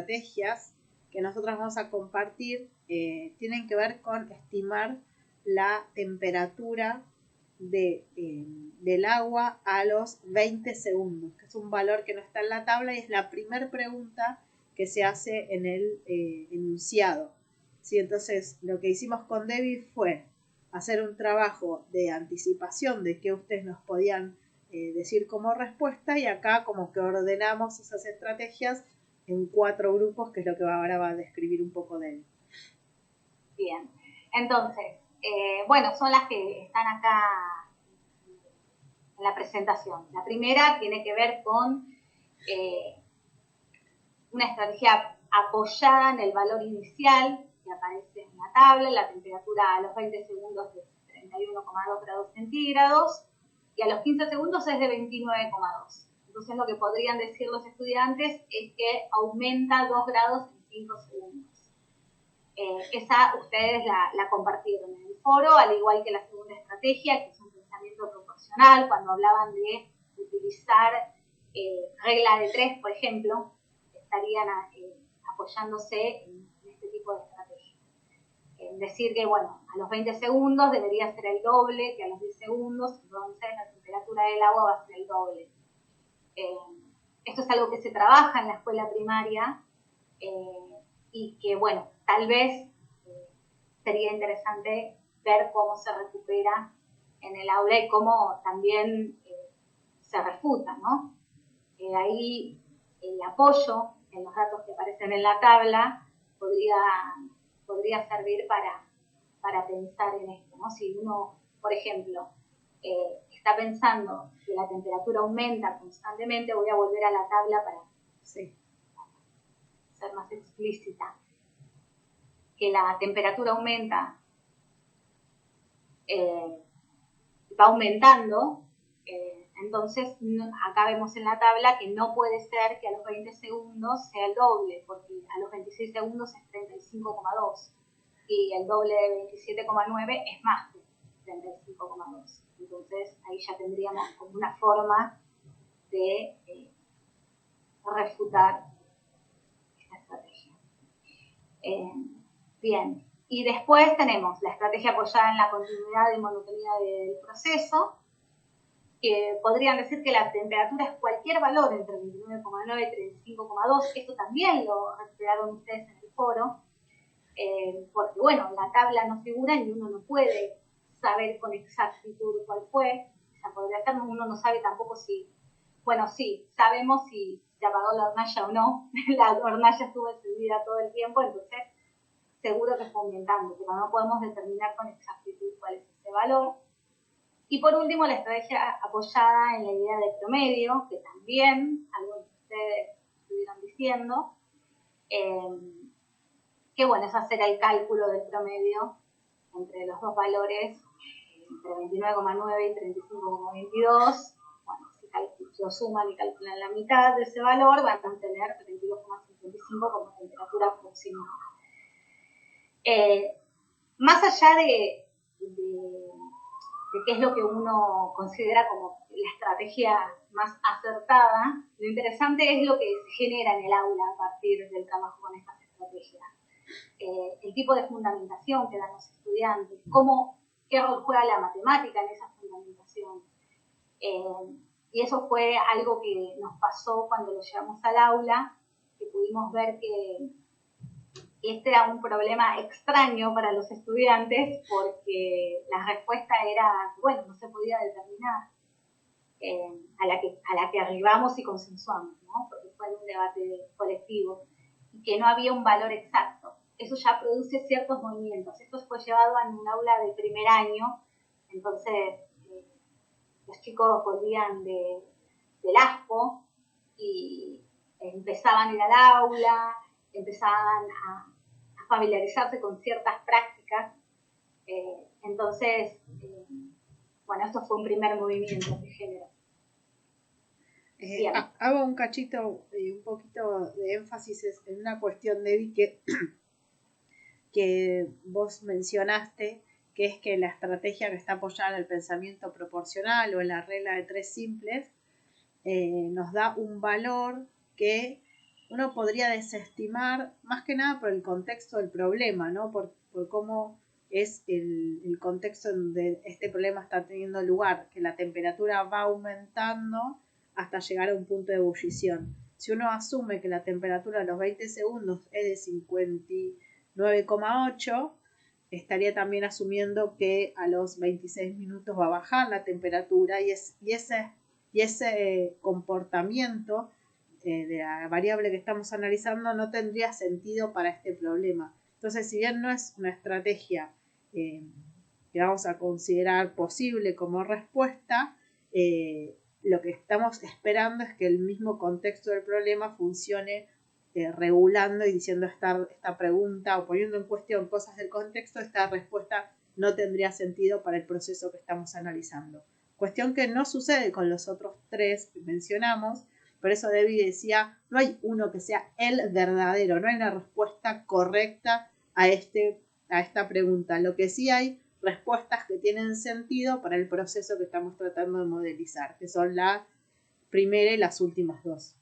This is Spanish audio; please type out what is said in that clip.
estrategias que nosotros vamos a compartir tienen que ver con estimar la temperatura del agua a los 20 segundos, que es un valor que no está en la tabla y es la primera pregunta que se hace en el enunciado. ¿Sí? Entonces, lo que hicimos con Debbie fue hacer un trabajo de anticipación de qué ustedes nos podían decir como respuesta, y acá como que ordenamos esas estrategias en 4 grupos, que es lo que ahora va a describir un poco Debbie. Bien, entonces, bueno, son las que están acá en la presentación. La primera tiene que ver con una estrategia apoyada en el valor inicial que aparece en la tabla. La temperatura a los 20 segundos es de 31,2 grados centígrados y a los 15 segundos es de 29,2. Entonces lo que podrían decir los estudiantes es que aumenta 2 grados en 5 segundos. Esa ustedes la compartieron en el foro, al igual que la segunda estrategia, que es un pensamiento proporcional, cuando hablaban de utilizar regla de 3, por ejemplo, estarían apoyándose en este tipo de estrategia. Decir que, bueno, a los 20 segundos debería ser el doble que a los 10 segundos, entonces la temperatura del agua va a ser el doble. Esto es algo que se trabaja en la escuela primaria y que, bueno, tal vez sería interesante ver cómo se recupera en el aula y cómo también se refuta, ¿no? Ahí el apoyo en los datos que aparecen en la tabla podría servir para pensar en esto, ¿no? Si uno, por ejemplo, está pensando que la temperatura aumenta constantemente, voy a volver a la tabla para ser más explícita, que la temperatura aumenta, va aumentando, entonces acá vemos en la tabla que no puede ser que a los 20 segundos sea el doble, porque a los 26 segundos es 35,2 y el doble de 27,9 es más que 35,2. Entonces ahí ya tendríamos como una forma de refutar esta estrategia. Bien, y después tenemos la estrategia apoyada en la continuidad y monotonía del proceso, que podrían decir que la temperatura es cualquier valor entre 29,9 y 35,2. Esto también lo recuperaron ustedes en el foro, porque bueno, la tabla no figura y uno no puede saber con exactitud cuál fue. O sea, podría ser, uno no sabe tampoco si, bueno, sí, sabemos si se apagó la hornalla o no. La hornalla estuvo encendida todo el tiempo, entonces seguro que está aumentando, pero no podemos determinar con exactitud cuál es ese valor. Y por último, la estrategia apoyada en la idea de promedio, que también algunos de ustedes estuvieron diciendo, que bueno, es hacer el cálculo del promedio entre los dos valores, entre 29,9 y 35,22. Bueno, si lo suman y calculan la mitad de ese valor, van a tener 32,55 como temperatura aproximada. Más allá de qué es lo que uno considera como la estrategia más acertada, lo interesante es lo que se genera en el aula a partir del trabajo con estas estrategias. El tipo de fundamentación que dan los estudiantes, qué rol juega la matemática en esa fundamentación. Y eso fue algo que nos pasó cuando lo llevamos al aula, que pudimos ver que este era un problema extraño para los estudiantes porque la respuesta era, bueno, no se podía determinar a la que arribamos y consensuamos, ¿no? Porque fue un debate colectivo y que no había un valor exacto. Eso ya produce ciertos movimientos. Esto fue llevado a un aula de primer año, entonces los chicos volvían del ASPO y empezaban a ir al aula, empezaban a familiarizarse con ciertas prácticas. Entonces, bueno, esto fue un primer movimiento que generó. Hago un cachito, un poquito de énfasis en una cuestión, Debbie, que vos mencionaste, que es que la estrategia que está apoyada en el pensamiento proporcional o en la regla de 3 simples nos da un valor que uno podría desestimar, más que nada por el contexto del problema, ¿no? Por cómo es el contexto donde este problema está teniendo lugar, que la temperatura va aumentando hasta llegar a un punto de ebullición. Si uno asume que la temperatura a los 20 segundos es de 59,8, estaría también asumiendo que a los 26 minutos va a bajar la temperatura y ese comportamiento de la variable que estamos analizando no tendría sentido para este problema. Entonces, si bien no es una estrategia que vamos a considerar posible como respuesta, lo que estamos esperando es que el mismo contexto del problema funcione regulando y diciendo esta pregunta o poniendo en cuestión cosas del contexto, esta respuesta no tendría sentido para el proceso que estamos analizando. Cuestión que no sucede con los otros tres que mencionamos. Por eso Debbie decía, no hay uno que sea el verdadero, no hay una respuesta correcta a esta pregunta. Lo que sí hay respuestas que tienen sentido para el proceso que estamos tratando de modelizar, que son la primera y las últimas dos.